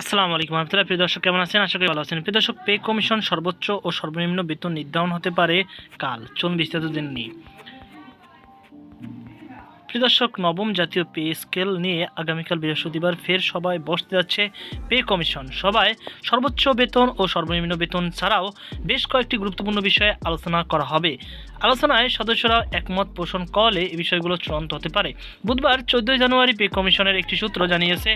আসসালামু আলাইকুম রহমতুল্লাহ। প্রিয় দর্শক, কেমন আছেন? আশা করি ভালো আছেন। প্রিয় দর্শক, পে কমিশন সর্বোচ্চ ও সর্বনিম্ন বেতন নির্ধারণ হতে পারে কাল। চলুন বিস্তারিত জেনে নিই। প্রিয় দর্শক, নবম জাতীয় পে স্কেল নিয়ে আগামীকাল বৃহস্পতিবার ফের সভায় বসতে যাচ্ছে পে কমিশন। সভায় সর্বোচ্চ বেতন ও সর্বনিম্ন বেতন ছাড়াও বেশ কয়েকটি গুরুত্বপূর্ণ বিষয়ে আলোচনা করা হবে। আলোচনায় সদস্যরা একমত পোষণ করলে এই বিষয়গুলো চূড়ান্ত হতে পারে। বুধবার 14 জানুয়ারি পে কমিশনের একটি সূত্র জানিয়েছে,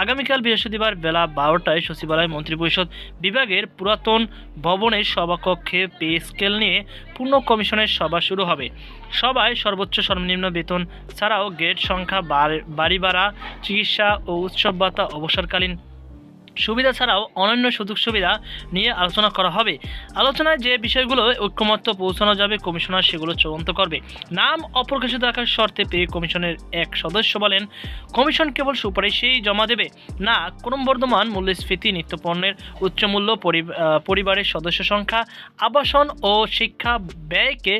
আগামীকাল বৃহস্পতিবার বেলা 12টায় সচিবালয় মন্ত্রিপরিষদ বিভাগের পুরাতন ভবনের সভাকক্ষে পে স্কেল নিয়ে পূর্ণ কমিশনের সভা শুরু হবে। সভায় সর্বোচ্চ সর্বনিম্ন বেতন ছাড়াও গ্রেড সংখ্যা, বাড়ি ভাড়া, চিকিৎসা ও উৎসব ভাতা, অবসরকালীন সুবিধা ছাড়াও অন্যান্য সুযোগ সুবিধা নিয়ে আলোচনা করা হবে। আলোচনায় যে বিষয়গুলো ঐক্যমত্য পৌঁছানো যাবে, কমিশনার সেগুলো চূড়ান্ত করবে। নাম অপ্রকাশিত রাখার শর্তে পে কমিশনের এক সদস্য বলেন, কমিশন কেবল সুপারিশই জমা দেবে না, ক্রমবর্ধমান মূল্যস্ফীতি, নিত্যপণ্যের উচ্চমূল্য, পরিবারের সদস্য সংখ্যা, আবাসন ও শিক্ষা ব্যয়কে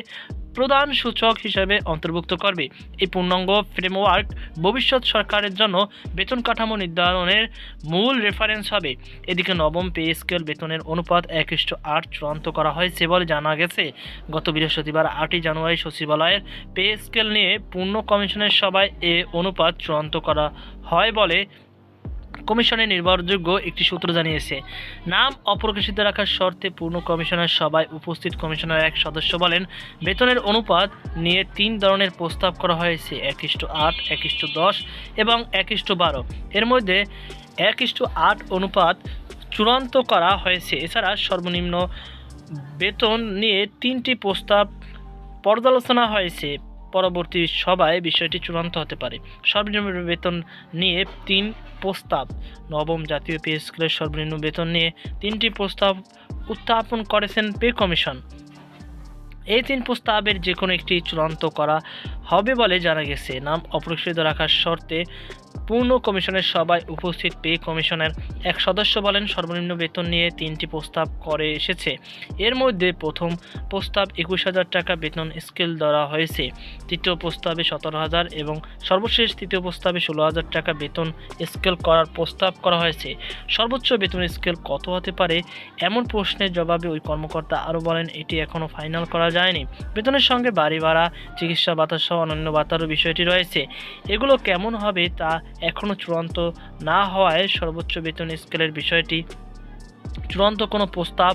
প্রধান সূচক হিসেবে অন্তর্ভুক্ত করবে। এই পূর্ণাঙ্গ ফ্রেমওয়ার্ক ভবিষ্যৎ সরকারের জন্য বেতন কাঠামো নির্ধারণের মূল রেফারেন্স হবে। এদিকে নবম পে স্কেল বেতনের অনুপাত 1:8 চূড়ান্ত করা হয়েছে বলে জানা গেছে। গত বৃহস্পতিবার 8 জানুয়ারি সচিবালয়ের পে স্কেল নিয়ে পূর্ণ কমিশনের সভায় এ অনুপাত চূড়ান্ত করা হয় বলে কমিশনের নির্ভরযোগ্য একটি সূত্র জানিয়েছে। নাম অপ্রকাশিত রাখার শর্তে পূর্ণ কমিশনের সভায় উপস্থিত কমিশনের এক সদস্য বলেন, বেতনের অনুপাত নিয়ে 3 ধরনের প্রস্তাব করা হয়েছে: 1:8, 1:10 এবং 1:12। এর মধ্যে 1:8 অনুপাত চূড়ান্ত করা হয়েছে। এছাড়া সর্বনিম্ন বেতন নিয়ে 3টি প্রস্তাব পর্যালোচনা হয়েছে। পরবর্তী সভায় বিষয়টি চূড়ান্ত হতে পারে। সর্বনিম্ন বেতন নিয়ে 3 প্রস্তাব। নবম জাতীয় পে স্কেলের সর্বনিম্ন বেতন নিয়ে 3টি প্রস্তাব উত্থাপন করেছেন পে কমিশন। এই 3 প্রস্তাবের যে কোনো একটি চূড়ান্ত করা হবে বলে জানা গেছে। নাম অপ্রকাশিত রাখার শর্তে পূর্ণ কমিশনের সভায় উপস্থিত পে কমিশনের এক সদস্য বলেন, সর্বনিম্ন বেতন নিয়ে 3টি প্রস্তাব করে এসেছে। এর মধ্যে প্রথম প্রস্তাব 21,000 টাকা বেতন স্কেল ধরা হয়েছে, তৃতীয় প্রস্তাবে 17,000 এবং সর্বশেষ তৃতীয় প্রস্তাবে 16,000 টাকা বেতন স্কেল করার প্রস্তাব করা হয়েছে। সর্বোচ্চ বেতন স্কেল কত হতে পারে এমন প্রশ্নের জবাবে ওই কর্মকর্তা আরও বলেন, এটি এখনও ফাইনাল করা যায়নি। বেতনের সঙ্গে বাড়ি ভাড়া, চিকিৎসা ভাতা সহ অন্যান্য ভাতারও বিষয়টি রয়েছে। এগুলো কেমন হবে তা এখনও চূড়ান্ত না হওয়ায় সর্বোচ্চ বেতন স্কেলের বিষয়টি চূড়ান্ত কোনো প্রস্তাব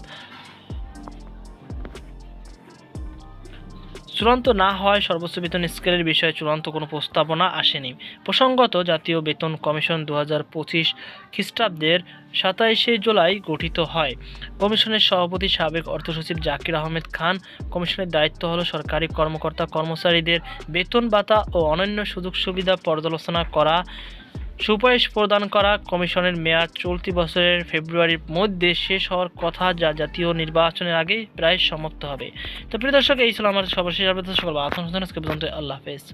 চূড়ান্ত না হওয়ায় সর্বোচ্চ বেতন স্কেলের বিষয়ে চূড়ান্ত কোনো প্রস্তাবনা আসেনি। প্রসঙ্গত, জাতীয় বেতন কমিশন 2025 খ্রিস্টাব্দের 27শে জুলাই গঠিত হয়। কমিশনের সভাপতি সাবেক অর্থসচিব জাকির আহমেদ খান। কমিশনের দায়িত্ব হলো সরকারি কর্মকর্তা কর্মচারীদের বেতন ভাতা ও অন্যান্য সুযোগ সুবিধা পর্যালোচনা করা, সুপারিশ প্রদান করা। কমিশনের মেয়াদ চলতি বছরের ফেব্রুয়ারির মধ্যে শেষ হওয়ার কথা, যা জাতীয় নির্বাচনের আগেই প্রায় সমাপ্ত হবে। তো প্রিয় দর্শক, এই ছিল আমার সর্বশেষ আপডেট। সকল আল্লাহ হাফেজ।